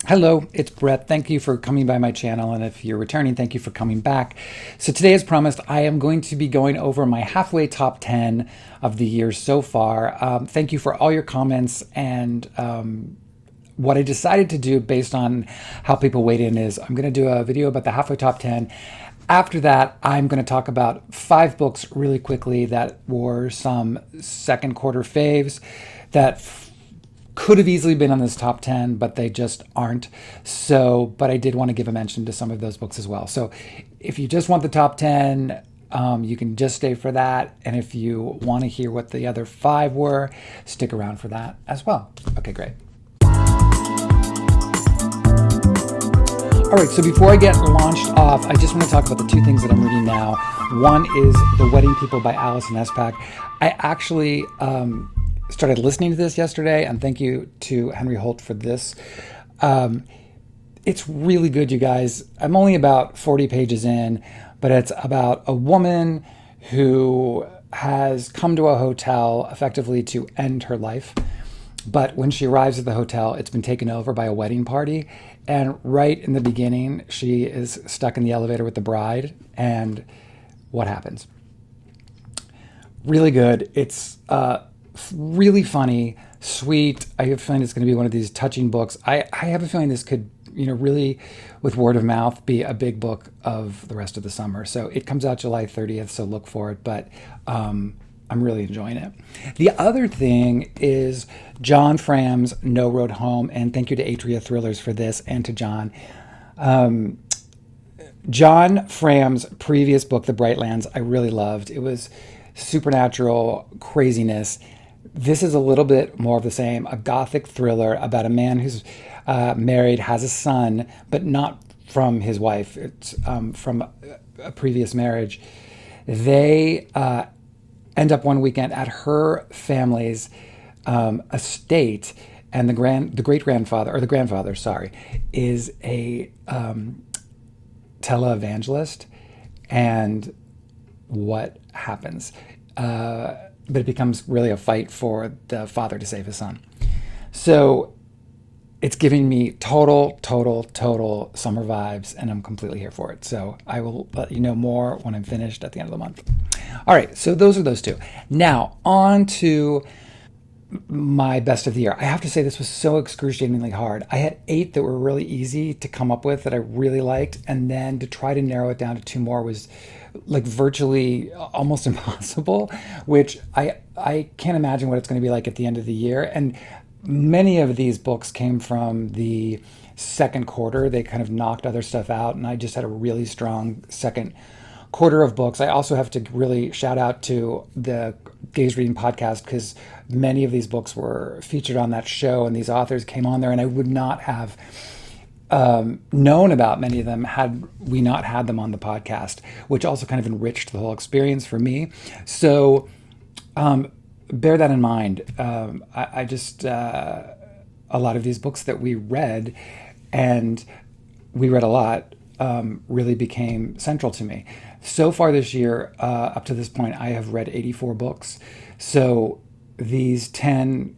Hello, it's Brett. Thank you for coming by my channel, and if you're returning, thank you for coming back. So today, as promised, I am going to be going over my halfway top 10 of the year so far. Thank you for all your comments, and what I decided to do based on how people weighed in is I'm going to do a video about the halfway top 10. After that, I'm going to talk about 5 books really quickly that were some second quarter faves that could have easily been on this top 10, but they just aren't. So, but I did want to give a mention to some of those books as well. So if you just want the top 10, you can just stay for that. And if you want to hear what the other 5 were, stick around for that as well. Okay, great. All right, so before I get launched off, I just want to talk about the 2 things that I'm reading now. One is The Wedding People by Alison Espak. I actually started listening to this yesterday, and thank you to Henry Holt for this. It's really good, you guys. I'm only about 40 pages in, but it's about a woman who has come to a hotel effectively to end her life. But when she arrives at the hotel, it's been taken over by a wedding party. And right in the beginning, she is stuck in the elevator with the bride. And what happens? Really good. It's really funny, sweet. I have a feeling it's going to be one of these touching books. I have a feeling this could, really, with word of mouth, be a big book of the rest of the summer. So it comes out July 30th, so look for it. But I'm really enjoying it. The other thing is John Fram's No Road Home, and thank you to Atria Thrillers for this, and to John. John Fram's previous book, The Brightlands, I really loved. It was supernatural craziness. This is a little bit more of the same, a gothic thriller about a man who's married, has a son, but not from his wife. It's from a previous marriage. They end up one weekend at her family's estate, and the grandfather, is a televangelist. And what happens? But it becomes really a fight for the father to save his son. So it's giving me total summer vibes, and I'm completely here for it. So I will let you know more when I'm finished at the end of the month. All right, so those are those 2. Now, on to my best of the year. I have to say this was so excruciatingly hard. I had 8 that were really easy to come up with that I really liked, and then to try to narrow it down to 2 more was like virtually almost impossible, which I can't imagine what it's going to be like at the end of the year. And many of these books came from the second quarter. They kind of knocked other stuff out, and I just had a really strong second quarter of books. I also have to really shout out to the Gaze Reading podcast, because many of these books were featured on that show, and these authors came on there, and I would not have known about many of them had we not had them on the podcast, which also kind of enriched the whole experience for me. So bear that in mind. I just, a lot of these books that we read, and we read a lot, really became central to me. So far this year, up to this point, I have read 84 books. So these 10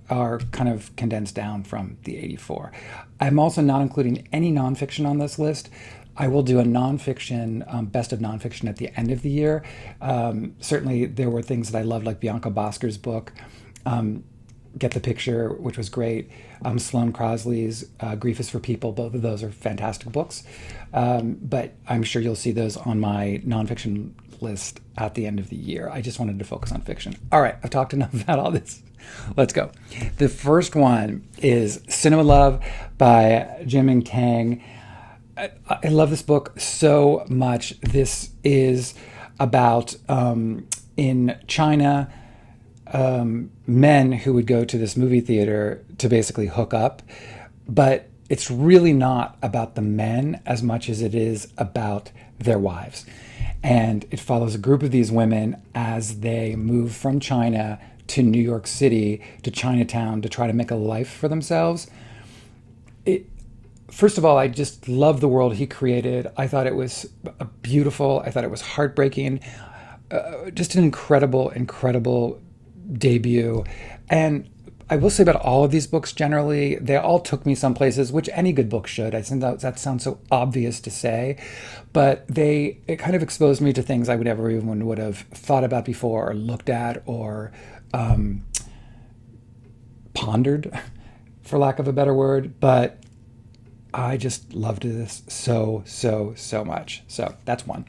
are kind of condensed down from the 84. I'm also not including any nonfiction on this list. I will do a nonfiction, best of nonfiction at the end of the year. Certainly there were things that I loved, like Bianca Bosker's book, Get the Picture, which was great. Sloane Crosley's Grief is for People. Both of those are fantastic books. But I'm sure you'll see those on my nonfiction list at the end of the year. I just wanted to focus on fiction. All right, I've talked enough about all this. Let's go. The first one is Cinema Love by Jiming Tang. I love this book so much. This is about, in China, men who would go to this movie theater to basically hook up. But it's really not about the men as much as it is about their wives. And it follows a group of these women as they move from China to New York City, to Chinatown, to try to make a life for themselves. First of all, I just love the world he created. I thought it was beautiful. I thought it was heartbreaking. Just an incredible debut. And I will say about all of these books generally, they all took me some places, which any good book should. I think that sounds so obvious to say, but it kind of exposed me to things I would never even would have thought about before or looked at or pondered, for lack of a better word. But I just loved this so, so, so much. So that's one.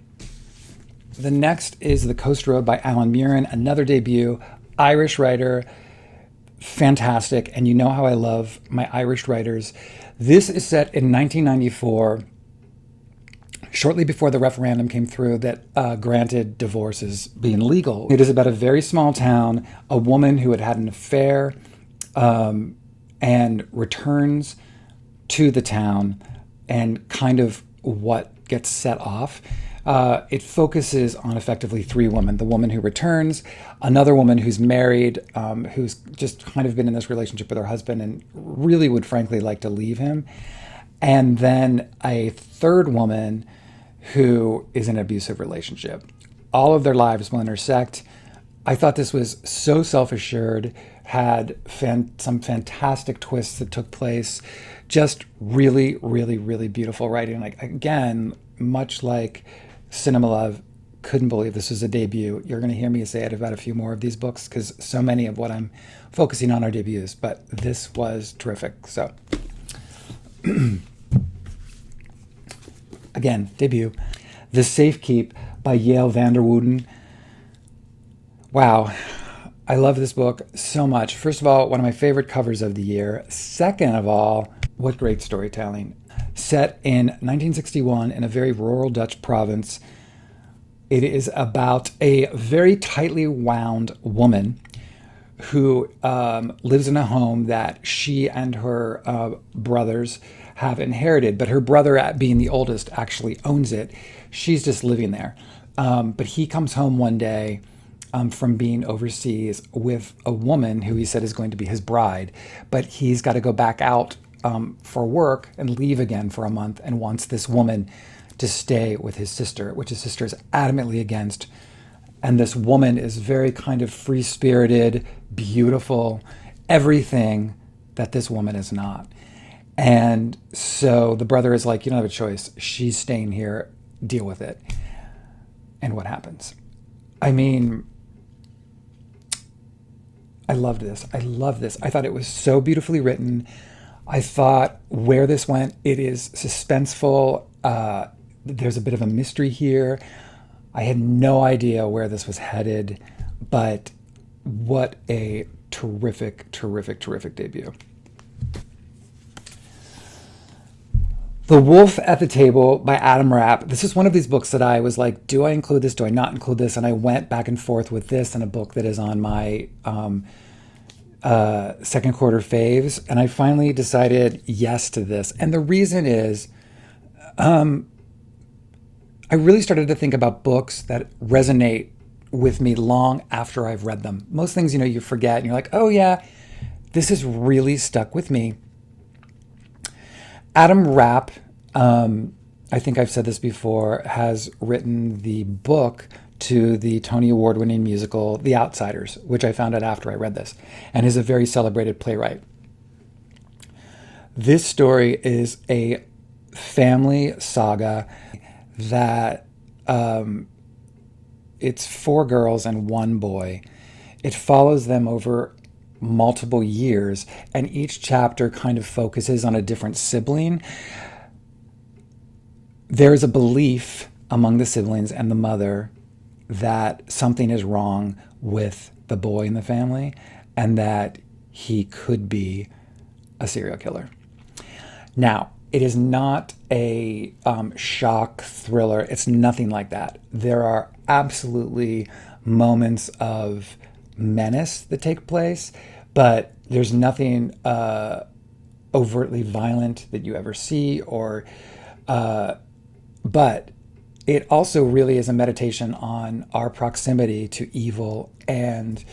The next is The Coast Road by Alan Murin, another debut, Irish writer, fantastic. And you know how I love my Irish writers. This is set in 1994, shortly before the referendum came through that granted divorce as being legal. It is about a very small town, a woman who had an affair and returns to the town and kind of what gets set off. It focuses on effectively three women. The woman who returns, another woman who's married, who's just kind of been in this relationship with her husband and really would frankly like to leave him. And then a third woman who is in an abusive relationship. All of their lives will intersect. I thought this was so self-assured, had some fantastic twists that took place. Just really, really, really beautiful writing. Like, again, much like Cinema Love, couldn't believe this was a debut. You're going to hear me say it about a few more of these books because so many of what I'm focusing on are debuts, but this was terrific. So, again, debut. The Safekeep by Yael van der Wooden. Wow. I love this book so much. First of all, one of my favorite covers of the year. Second of all, what great storytelling. Set in 1961 in a very rural Dutch province. It is about a very tightly wound woman who lives in a home that she and her brothers have inherited, but her brother, being the oldest, actually owns it. She's just living there. But he comes home one day from being overseas with a woman who he said is going to be his bride, but he's got to go back out for work and leave again for a month and wants this woman to stay with his sister, which his sister is adamantly against. And this woman is very kind of free-spirited, beautiful, everything that this woman is not. And so the brother is like, you don't have a choice. She's staying here. Deal with it. And what happens? I mean, I loved this. I love this. I thought it was so beautifully written. I thought where this went, it is suspenseful. There's a bit of a mystery here. I had no idea where this was headed, but what a terrific, terrific, terrific debut. The Wolf at the Table by Adam Rapp. This is one of these books that I was like, do I include this? Do I not include this? And I went back and forth with this and a book that is on my second quarter faves. And I finally decided yes to this. And the reason is, I really started to think about books that resonate with me long after I've read them. Most things, you forget and you're like, oh yeah, this has really stuck with me. Adam Rapp, I think I've said this before, has written the book to the Tony Award-winning musical The Outsiders, which I found out after I read this, and is a very celebrated playwright. This story is a family saga that it's 4 girls and 1 boy. It follows them over multiple years, and each chapter kind of focuses on a different sibling. There's a belief among the siblings and the mother that something is wrong with the boy in the family and that he could be a serial killer. Now, it is not a shock thriller. It's nothing like that. There are absolutely moments of menace that take place, but there's nothing overtly violent that you ever see, but it also really is a meditation on our proximity to evil and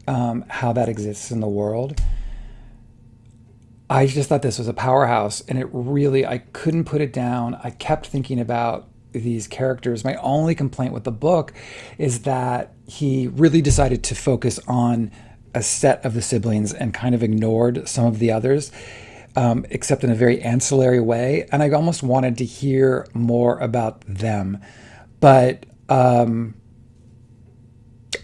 how that exists in the world. I just thought this was a powerhouse, and I couldn't put it down. I kept thinking about these characters. My only complaint with the book is that he really decided to focus on a set of the siblings and kind of ignored some of the others, except in a very ancillary way. And I almost wanted to hear more about them. But it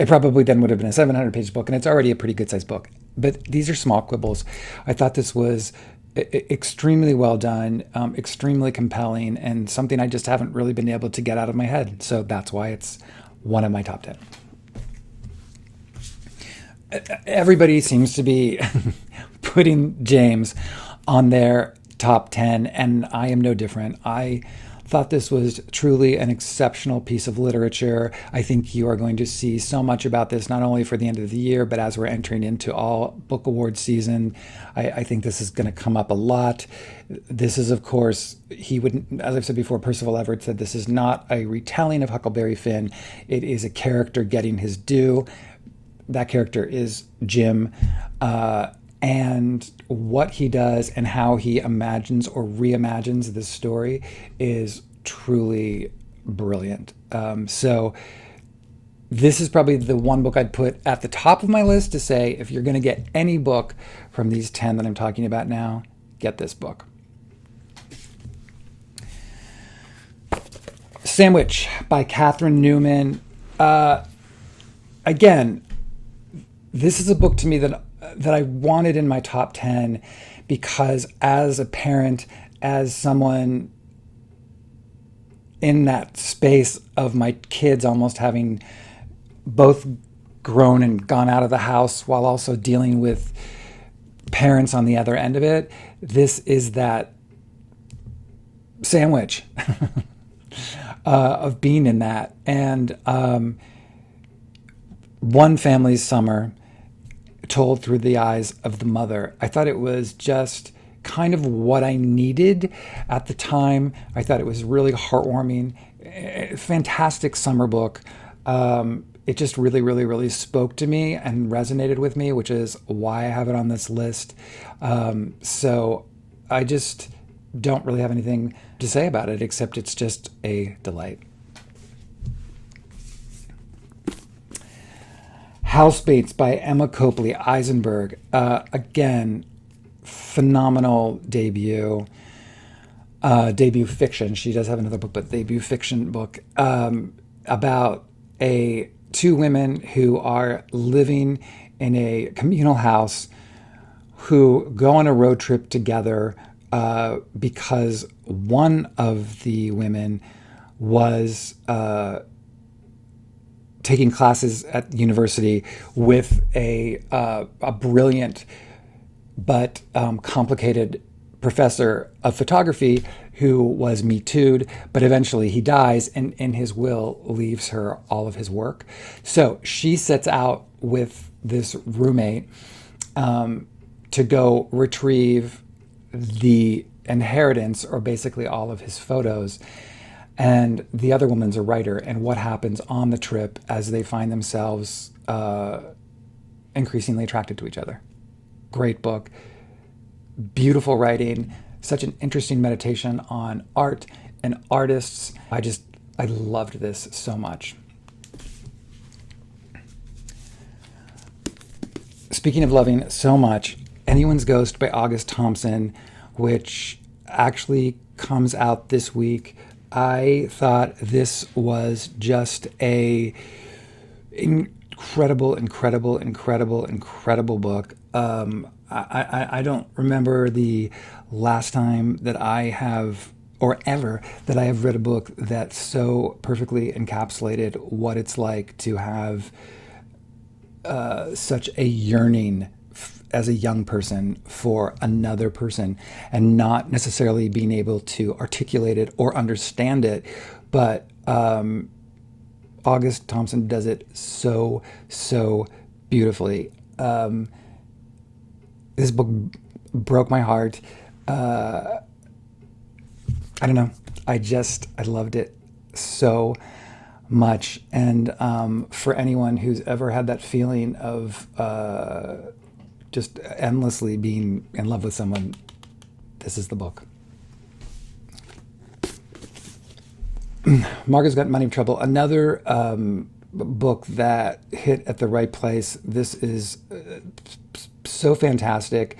probably then would have been a 700-page book, and it's already a pretty good-sized book. But these are small quibbles. I thought this was extremely well done, extremely compelling, and something I just haven't really been able to get out of my head. So that's why it's one of my top 10. Everybody seems to be putting James on their top 10, and I am no different. I thought this was truly an exceptional piece of literature. I think you are going to see so much about this, not only for the end of the year, but as we're entering into all book award season. I think this is going to come up a lot. This is, of course, he would, as I've said before, Percival Everett said this is not a retelling of Huckleberry Finn. It is a character getting his due. That character is Jim. And what he does and how he imagines or reimagines this story is truly brilliant. So this is probably the one book I'd put at the top of my list to say, if you're going to get any book from these 10 that I'm talking about now, get this book. Sandwich by Catherine Newman. Again, this is a book to me that I wanted in my top 10 because as a parent, as someone in that space of my kids almost having both grown and gone out of the house while also dealing with parents on the other end of it, this is that sandwich of being in that. And one family's summer told through the eyes of the mother. I thought it was just kind of what I needed at the time. I thought it was really heartwarming, fantastic summer book. It just really, really, really spoke to me and resonated with me, which is why I have it on this list. So I just don't really have anything to say about it, except it's just a delight. Housemates by Emma Copley Eisenberg. Again, phenomenal debut. Debut fiction. She does have another book, but debut fiction book about two women who are living in a communal house who go on a road trip together because one of the women was taking classes at university with a brilliant but complicated professor of photography who was Me Too'd, but eventually he dies and in his will leaves her all of his work. So she sets out with this roommate to go retrieve the inheritance, or basically all of his photos. And the other woman's a writer, and what happens on the trip as they find themselves increasingly attracted to each other. Great book, beautiful writing, such an interesting meditation on art and artists. I loved this so much. Speaking of loving so much, Anyone's Ghost by August Thompson, which actually comes out this week. I thought this was just a incredible book. I don't remember the last time that I have, or ever, that I have read a book that so perfectly encapsulated what it's like to have such a yearning as a young person for another person, and not necessarily being able to articulate it or understand it, but August Thompson does it so beautifully. This book broke my heart. I don't know. I loved it so much. And for anyone who's ever had that feeling of just endlessly being in love with someone, this is the book. Marges Got Money Trouble, another book that hit at the right place. This is so fantastic.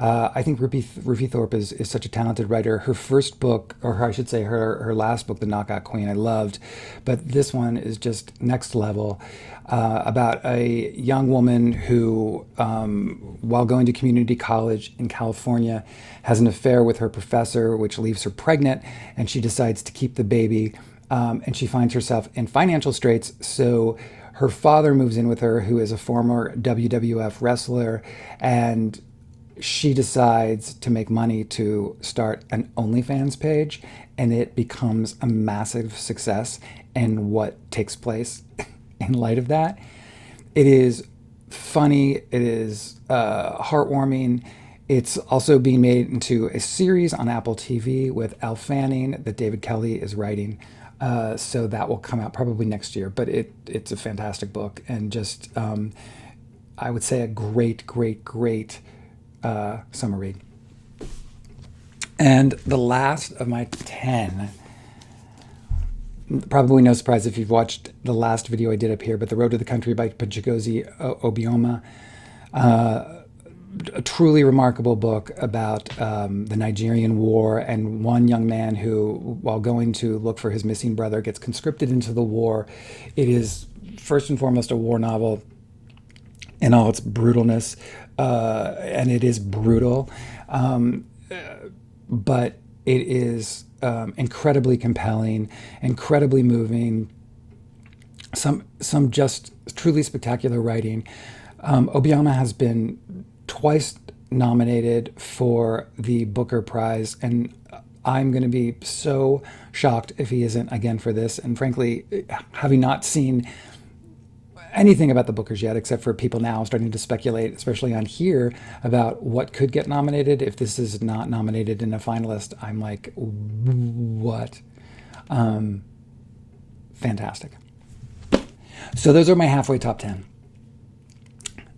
I think Rupi Thorpe is such a talented writer. Her first book, or I should say her last book, The Knockout Queen, I loved. But this one is just next level, about a young woman who, while going to community college in California, has an affair with her professor, which leaves her pregnant, and she decides to keep the baby. And she finds herself in financial straits. So her father moves in with her, who is a former WWF wrestler, and she decides to make money to start an OnlyFans page, and it becomes a massive success. And what takes place in light of that, it is funny, it is heartwarming. It's also being made into a series on Apple TV with Elle Fanning that David Kelly is writing. So that will come out probably next year. But it's a fantastic book, and just I would say a great summer read. And the last of my 10, probably no surprise if you've watched the last video I did up here, but The Road to the Country by Chigozie Obioma. A truly remarkable book about the Nigerian War, and one young man who, while going to look for his missing brother, gets conscripted into the war. It is first and foremost a war novel in all its brutalness, and it is brutal, but it is incredibly compelling, incredibly moving, some just truly spectacular writing. Obioma has been twice nominated for the Booker Prize, and I'm going to be so shocked if he isn't again for this. And frankly, having not seen anything about the Bookers yet, except for people now starting to speculate, especially on here, about what could get nominated if this is not nominated in a finalist, I'm like, what? Fantastic. So those are my halfway top 10.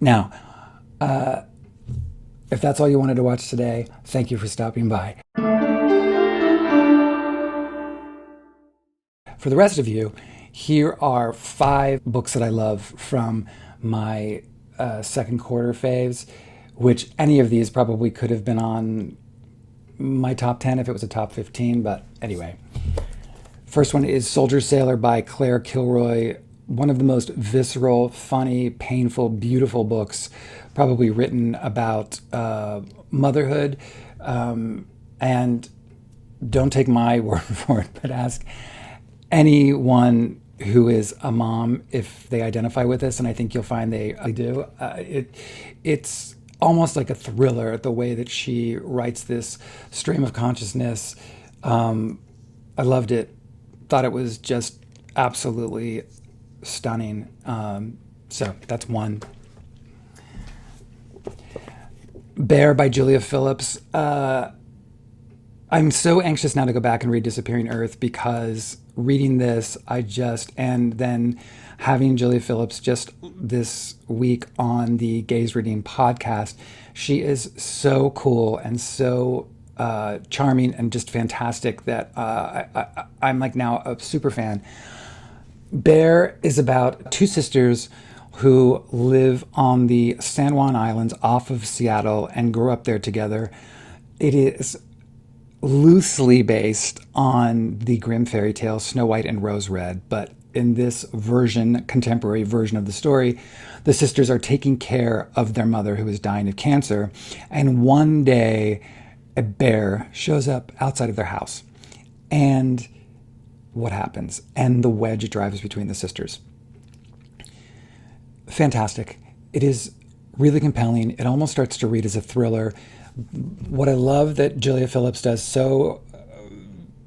Now, if that's all you wanted to watch today, thank you for stopping by. For the rest of you, here are 5 books that I love from my second quarter faves, which any of these probably could have been on my top 10 if it was a top 15, but anyway. First one is Soldier Sailor by Claire Kilroy, one of the most visceral, funny, painful, beautiful books probably written about motherhood. And don't take my word for it, but ask anyone who is a mom if they identify with this, and I think you'll find they do. It's almost like a thriller, the way that she writes this stream of consciousness. I loved it. Thought it was just absolutely stunning. So that's one. Bear by Julia Phillips. I'm so anxious now to go back and read Disappearing Earth, because reading this, and then having Julia Phillips just this week on the Gaze Reading podcast, she is so cool and so charming and just fantastic that I'm like now a super fan. Bear is about 2 sisters who live on the San Juan Islands off of Seattle and grew up there together. It is loosely based on the Grimm fairy tale Snow White and Rose Red, but in this version, contemporary version of the story, the sisters are taking care of their mother who is dying of cancer, and one day a bear shows up outside of their house. And what happens? And the wedge drives between the sisters. Fantastic. It is really compelling. It almost starts to read as a thriller. What I love that Julia Phillips does so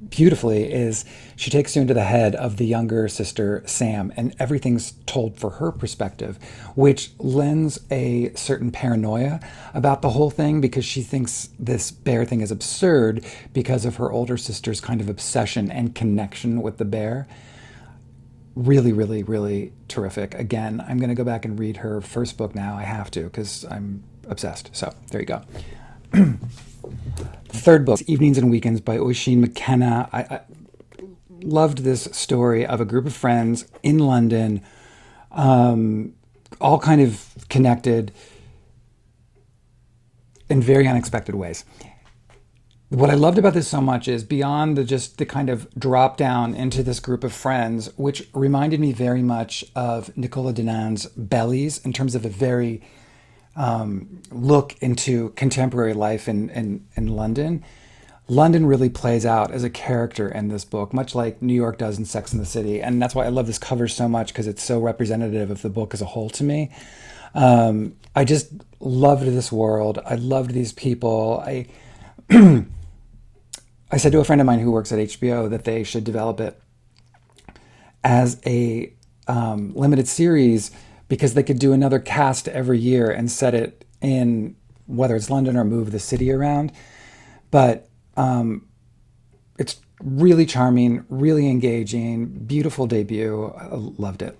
beautifully is she takes you into the head of the younger sister, Sam, and everything's told for her perspective, which lends a certain paranoia about the whole thing, because she thinks this bear thing is absurd because of her older sister's kind of obsession and connection with the bear. Really, really, really terrific. Again, I'm going to go back and read her first book now. I have to, because I'm obsessed. So there you go. The third book, Evenings and Weekends by Oisin McKenna. I loved this story of a group of friends in London all kind of connected in very unexpected ways. What I loved about this so much is beyond just the kind of drop down into this group of friends, which reminded me very much of Nicola Dinan's Bellies in terms of a very look into contemporary life in London. London really plays out as a character in this book, much like New York does in Sex and the City. And that's why I love this cover so much, because it's so representative of the book as a whole to me. I just loved this world. I loved these people. I said to a friend of mine who works at HBO that they should develop it as a limited series, because they could do another cast every year and set it in, whether it's London or move the city around. But it's really charming, really engaging, beautiful debut. I loved it.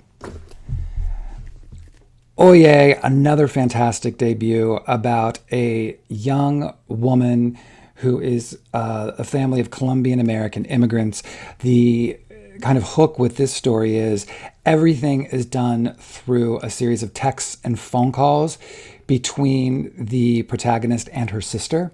Oye, another fantastic debut about a young woman who is a family of Colombian American immigrants. The kind of hook with this story is everything is done through a series of texts and phone calls between the protagonist and her sister.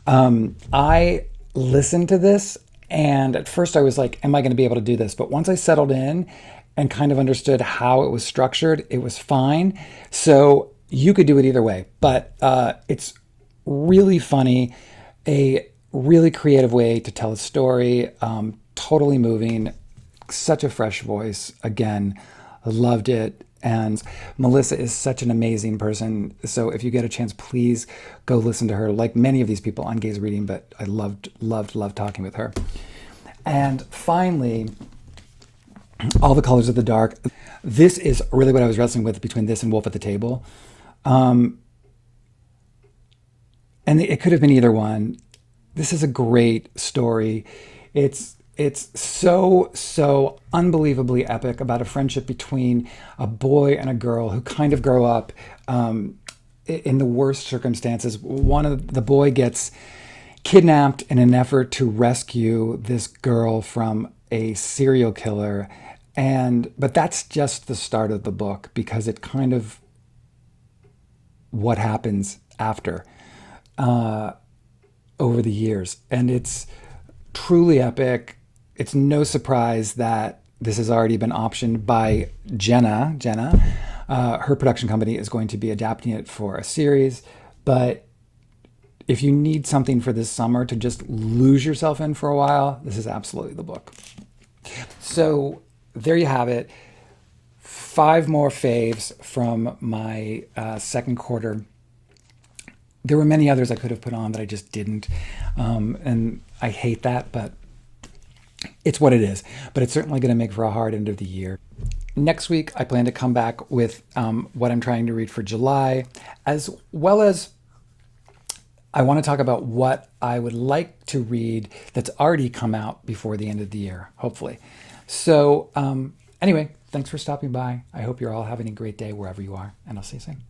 I listened to this, and at first I was like, am I going to be able to do this? But once I settled in and kind of understood how it was structured, it was fine. So you could do it either way, but it's really funny, a really creative way to tell a story, totally moving, such a fresh voice. Again, I loved it. And Melissa is such an amazing person. So if you get a chance, please go listen to her, like many of these people on Gaze Reading, but I loved talking with her. And finally, All the Colors of the Dark. This is really what I was wrestling with between this and Wolf at the Table. And it could have been either one. This is a great story. It's so unbelievably epic about a friendship between a boy and a girl who kind of grow up in the worst circumstances. One of the boy gets kidnapped in an effort to rescue this girl from a serial killer. But that's just the start of the book, because it kind of what happens after over the years. And it's truly epic. It's no surprise that this has already been optioned by Jenna. Her production company is going to be adapting it for a series. But if you need something for this summer to just lose yourself in for a while, this is absolutely the book. So there you have it. 5 more faves from my second quarter. There were many others I could have put on that I just didn't. And I hate that, but it's what it is. But it's certainly going to make for a hard end of the year. Next week, I plan to come back with what I'm trying to read for July, as well as I want to talk about what I would like to read that's already come out before the end of the year, hopefully. So anyway, thanks for stopping by. I hope you're all having a great day wherever you are, and I'll see you soon.